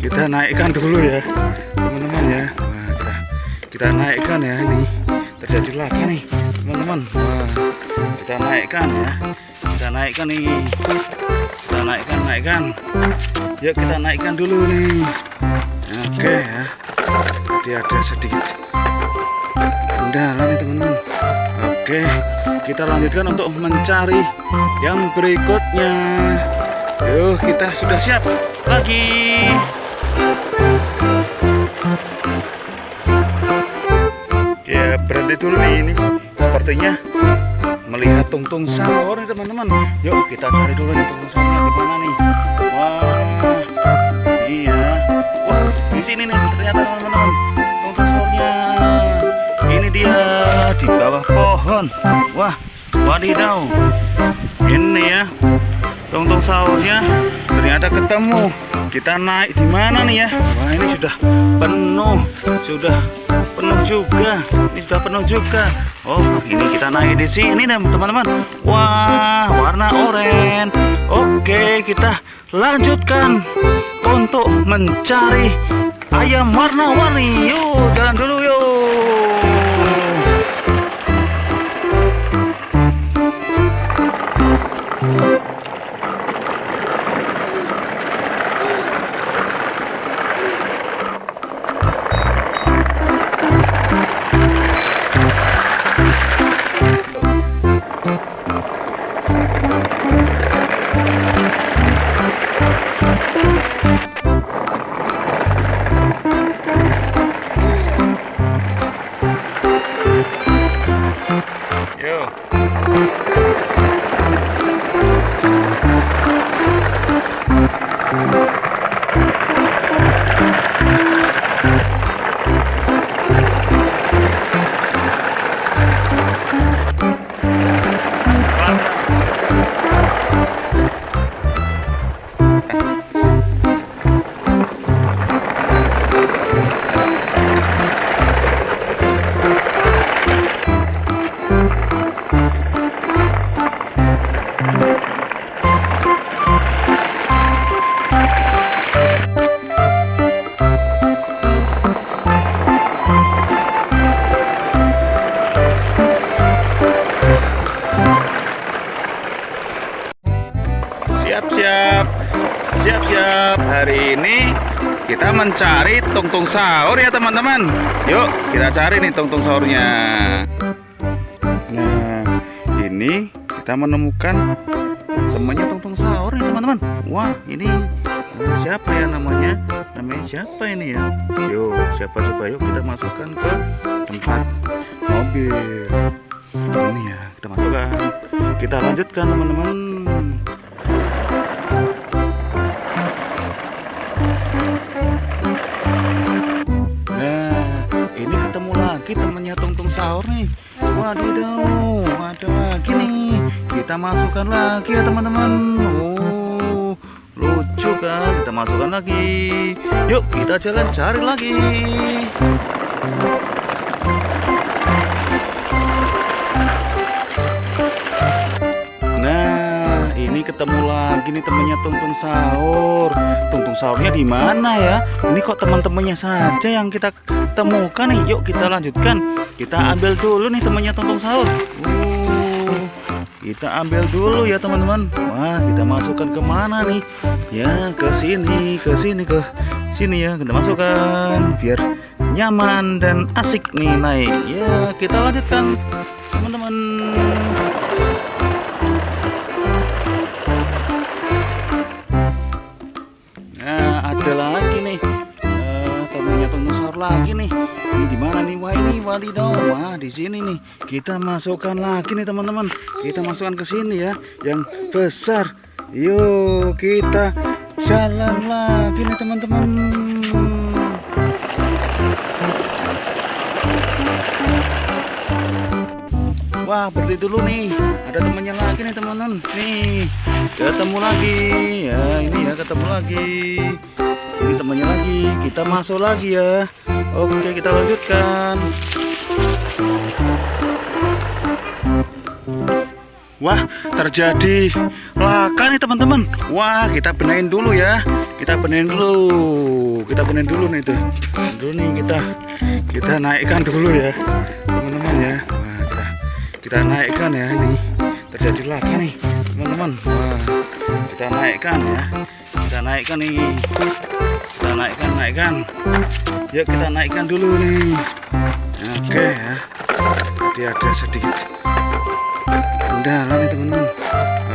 kita naikkan dulu ya teman-teman ya. Wah kita naikkan ya. Ini terjadi laka nih teman-teman. Wah kita naikkan ya. Kita naikkan nih. Kita naikkan. Yuk kita naikkan dulu nih. Oke ya. Jadi ada sedikit kendala nih teman-teman. Oke, kita lanjutkan untuk mencari yang berikutnya. Yuk kita sudah siap lagi. Ya berhenti dulu nih, ini sepertinya melihat tungtung sahur nih teman-teman. Yuk kita cari dulu nih tungtung sahurnya di mana nih. Wah iya, wah di sini nih ternyata teman-teman tungtung sahurnya. Ini dia di bawah pohon. Wah wadidaw, ini ya tungtung sahurnya ternyata ketemu. Kita naik di mana nih ya? Wah ini sudah penuh juga. Ini sudah penuh juga. Oh, ini kita naik di sini teman-teman. Wah, warna oranye. Oke, kita lanjutkan untuk mencari ayam warna-warni. Yuk, jalan dulu yuk. siap. Hari ini kita mencari tungtung sahur ya teman-teman. Yuk kita cari nih tungtung sahurnya. Nah ini kita menemukan temannya tungtung sahur nih teman-teman. Wah ini siapa ya namanya? Namanya siapa ini ya? Yuk siapa coba, yuk kita masukkan ke tempat mobil. Ini ya kita masukkan. Kita lanjutkan teman-teman. Nah ini ketemu lagi temannya tungtung sahur nih. Wadidaw, ada lagi nih. Kita masukkan lagi ya teman-teman. Oh lucu kan, kita masukkan lagi. Yuk kita jalan cari lagi. Nah ini ketemu lagi nih temannya tungtung sahur. Tungtung sahurnya di mana ya? Ini kok teman-temannya saja yang kita temukan nih. Yuk kita lanjutkan. Kita ambil dulu nih temannya tungtung sahur. Kita ambil dulu ya teman-teman. Wah kita masukkan kemana nih? Ya ke sini ya. Kita masukkan biar nyaman dan asik nih naik. Ya kita lanjutkan teman-teman. Nah ada lagi nih temannya tungtung sahur lagi nih. Ini di mana nih? Wah ini wadidaw. Wah di sini nih. Kita masukkan lagi nih teman-teman. Kita masukkan ke sini ya, yang besar. Yuk kita jalan lagi nih teman-teman. Wah berhenti dulu nih. Ada temannya lagi nih teman-teman. Nih ketemu lagi. Ya ini ya ketemu lagi. Ini temannya lagi. Kita masuk lagi ya. Oke kita lanjutkan. Wah terjadi laka nih teman-teman. Wah kita benahin dulu ya. Kita benahin dulu nih tuh. Dulu nih kita naikkan dulu ya teman-teman ya. Wah kita naikkan ya. Ini terjadi laka nih teman-teman. Wah kita naikkan ya. Kita naikkan nih. Kita naikkan. Yuk kita naikkan dulu nih. Oke ya. Jadi ada sedikit kendala nih teman-teman.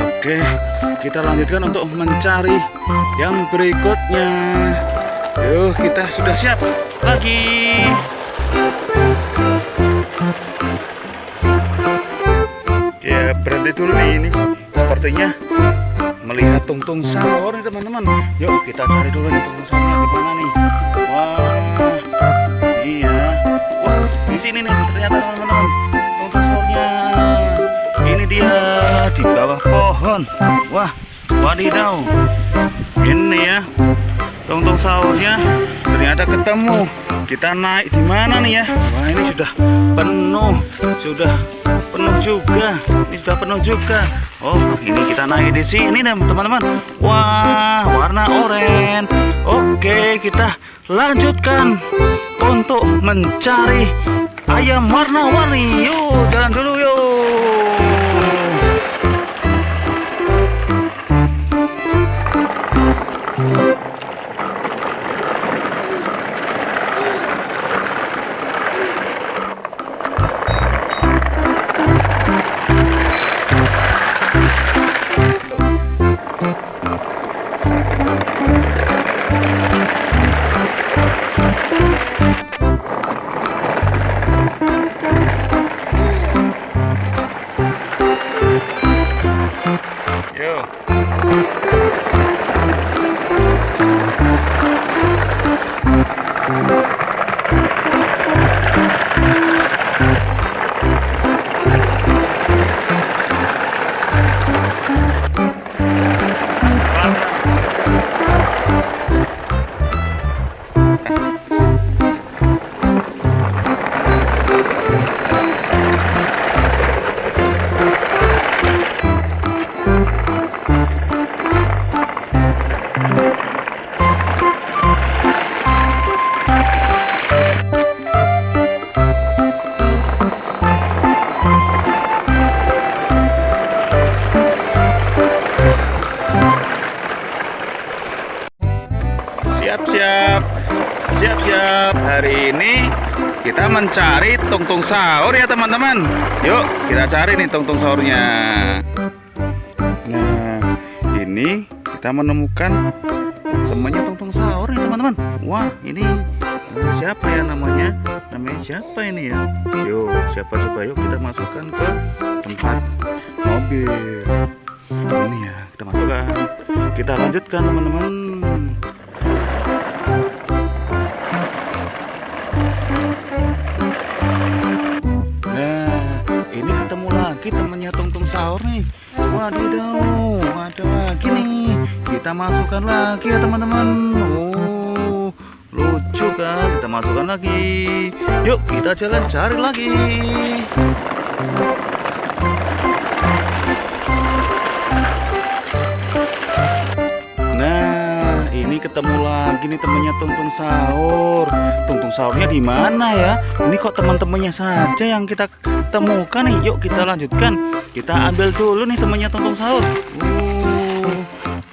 Oke kita lanjutkan untuk mencari yang berikutnya. Yuk kita sudah siap lagi. Ya berhenti dulu nih. Ini sepertinya melihat tungtung sahur nih teman-teman. Yuk kita cari dulu nih tungtung sahurnya di mana nih. Wah iya. Wah di sini nih ternyata teman-teman tungtung sahurnya. Ini dia di bawah pohon. Wah wadidaw. Ini ya tungtung sahurnya ternyata ketemu. Kita naik di mana nih ya? Wah ini sudah penuh juga. Ini sudah penuh juga. Oh ini kita naik di sini nih teman-teman. Wah warna oranye. Oke kita lanjutkan untuk mencari ayam warna-warni. Yuk jalan dulu yuk. hari ini kita mencari tungtung sahur ya teman-teman. Yuk kita cari nih tungtung sahurnya. Nah ini kita menemukan temannya tungtung sahur nih teman-teman. Wah ini siapa ya namanya? Namanya siapa ini ya? Yuk siapa coba, yuk kita masukkan ke tempat mobil. Ini ya kita masukkan. Kita lanjutkan teman-teman. Ini ketemu lagi temennya tungtung sahur nih. Wadidaw, ada lagi nih. Kita masukkan lagi ya teman-teman. Oh, lucu kan? Kita masukkan lagi. Yuk kita jalan cari lagi. Nah, ini ketemu lagi nih temennya tungtung sahur. Tungtung sahurnya di mana ya? Ini kok teman-temannya saja yang kita temukan nih. Yuk kita lanjutkan. Kita ambil dulu nih temannya tungtung sahur.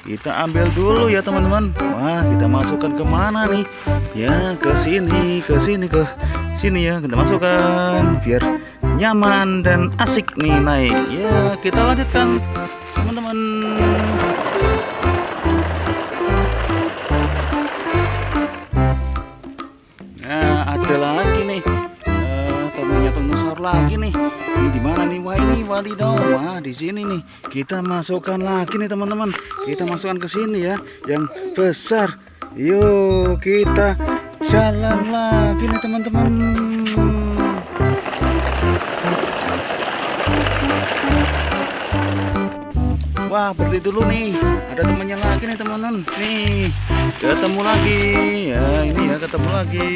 Kita ambil dulu ya teman-teman. Wah, kita masukkan ke mana nih? Ya, ke sini ya. Kita masukkan biar nyaman dan asik nih naik. Ya, kita lanjutkan teman-teman. Nah, ada lagi nih. Temannya tungtung sahur lagi nih. Ini di mana nih? Wah, ini wadidaw. Wah, di sini nih. Kita masukkan lagi nih teman-teman. Kita masukkan ke sini ya, yang besar. Yuk, kita jalan lagi nih teman-teman. Wah, berhenti dulu nih. Ada temannya lagi nih teman-teman. Nih, ketemu lagi. Ya, ini ya ketemu lagi.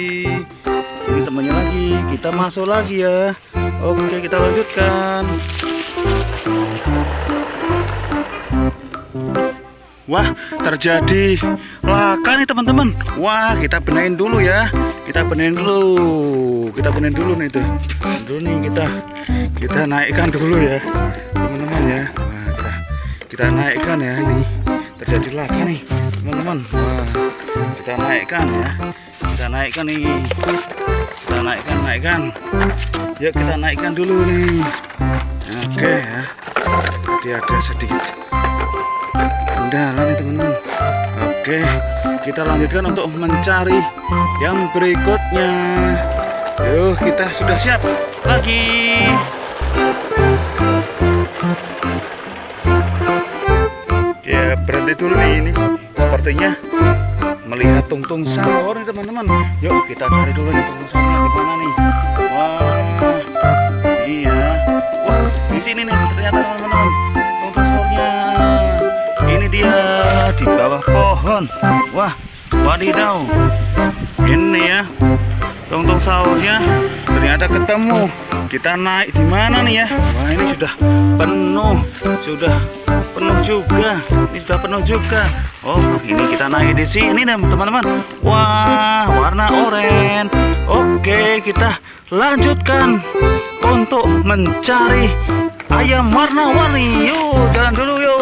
Ini temannya lagi. Kita masuk lagi ya. Oke, kita lanjutkan. Wah, terjadi laka nih teman-teman. Wah, kita benahin dulu ya. Kita benahin dulu nih tuh. Dulu nih kita naikkan dulu ya, teman-teman ya. Wah, kita naikkan ya. Ini terjadi laka nih, teman-teman. Wah, kita naikkan ya. Kita naikkan nih. Kita naikkan. Yuk kita naikkan dulu nih. Oke ya. Jadi ada sedikit kendala nih teman-teman. Oke, kita lanjutkan untuk mencari yang berikutnya. Yuk, kita sudah siap lagi. Ya, berhenti dulu nih ini. Sepertinya melihat tungtung sahur nih teman-teman. Yuk kita cari dulu nih tungtung sahurnya di mana nih. Wah, iya. Wah, di sini nih ternyata teman-teman tungtung sahurnya. Ini dia di bawah pohon. Wah, wadidaw. Ini ya tungtung sahurnya ternyata ketemu. Kita naik di mana nih ya? Wah, ini sudah penuh juga. Ini sudah penuh juga. Oh, ini kita naik di sini nih teman-teman. Wah, warna oranye. Oke, kita lanjutkan untuk mencari ayam warna-warni. Yuk, jalan dulu yuk.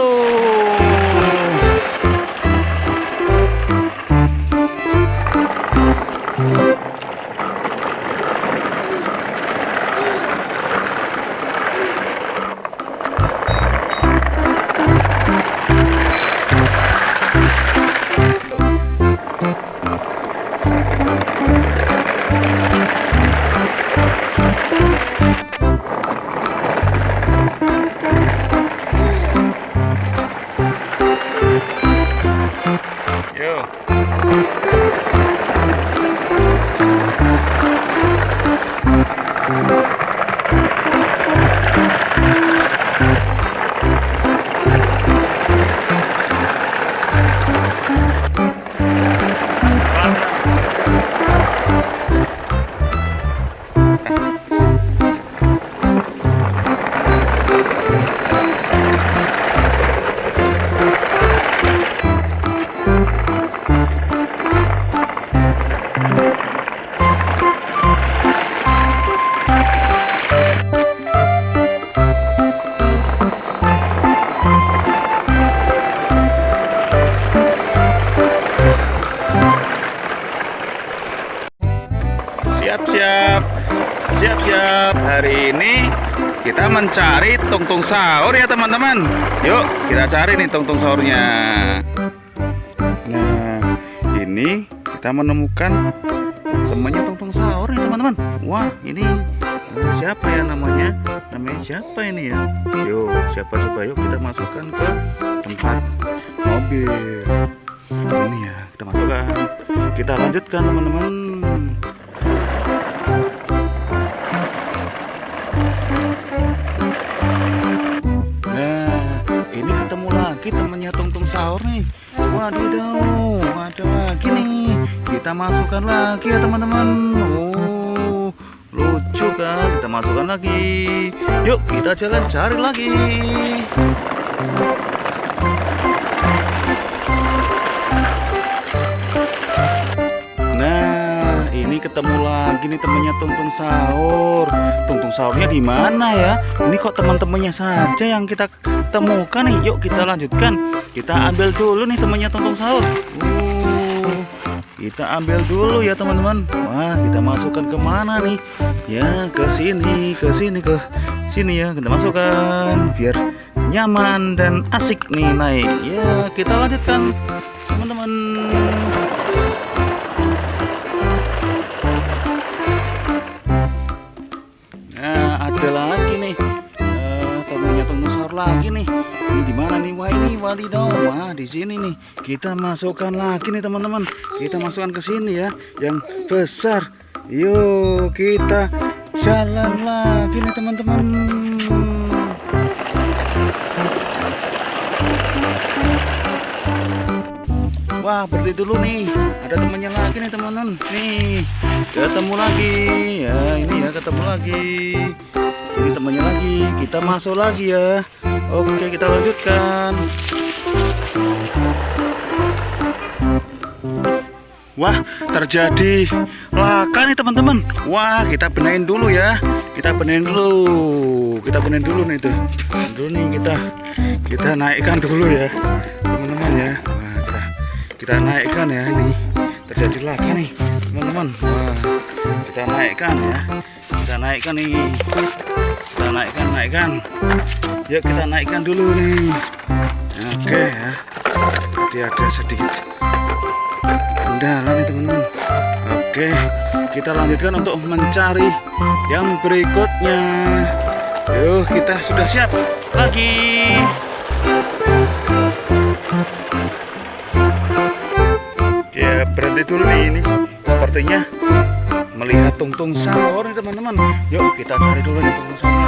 kita mencari tungtung sahur ya teman-teman. Yuk kita cari nih tungtung sahurnya. Nah ini kita menemukan temannya tungtung sahur nih teman-teman. Wah ini siapa ya namanya? Namanya siapa ini ya? Yuk siapa coba, yuk kita masukkan ke tempat mobil. Ini ya kita masukkan. Kita lanjutkan teman-teman. Ini ketemu lagi temennya tungtung sahur nih. Wadidaw, ada lagi nih. Kita masukkan lagi ya teman-teman. Oh, lucu kan? Kita masukkan lagi. Yuk kita jalan cari lagi. Nah, ini ketemu lagi nih temennya tungtung sahur. Tungtung sahurnya di mana ya? Ini kok teman-temannya saja yang kita temukan nih. Yuk kita lanjutkan. Kita ambil dulu nih temannya tungtung sahur. Kita ambil dulu ya teman-teman. Wah, kita masukkan kemana nih? Ya ke sini, ke sini ya. Kita masukkan biar nyaman dan asik nih naik. Ya kita lanjutkan teman-teman. Nah ada lagi nih temannya tungtung sahur lagi nih. Ini di mana nih? Wah ini wadidaw. Wah di sini nih. Kita masukkan lagi nih teman-teman. Kita masukkan ke sini ya, yang besar. Yuk kita jalan lagi nih teman-teman. Wah berhenti dulu nih. Ada temannya lagi nih teman-teman. Nih ketemu lagi. Ya ini ya ketemu lagi. Ini temannya lagi. Kita masuk lagi ya. Oke kita lanjutkan. Wah terjadi laka nih teman-teman. Wah kita benahin dulu ya. Kita benahin dulu. Kita benahin dulu nih tuh. Dulu nih kita naikkan dulu ya teman-teman ya. Wah kita naikkan ya. Ini terjadi laka nih teman-teman. Wah kita naikkan ya. Kita naikkan nih. Kita naikkan. Yuk kita naikkan dulu nih. Oke ya. Jadi ada sedikit kendala nih teman-teman. Oke kita lanjutkan untuk mencari yang berikutnya. Yuk kita sudah siap lagi. Ya berhenti dulu nih. Ini sepertinya melihat tungtung sahur nih teman-teman. Yuk kita cari dulu nih tungtung sahur.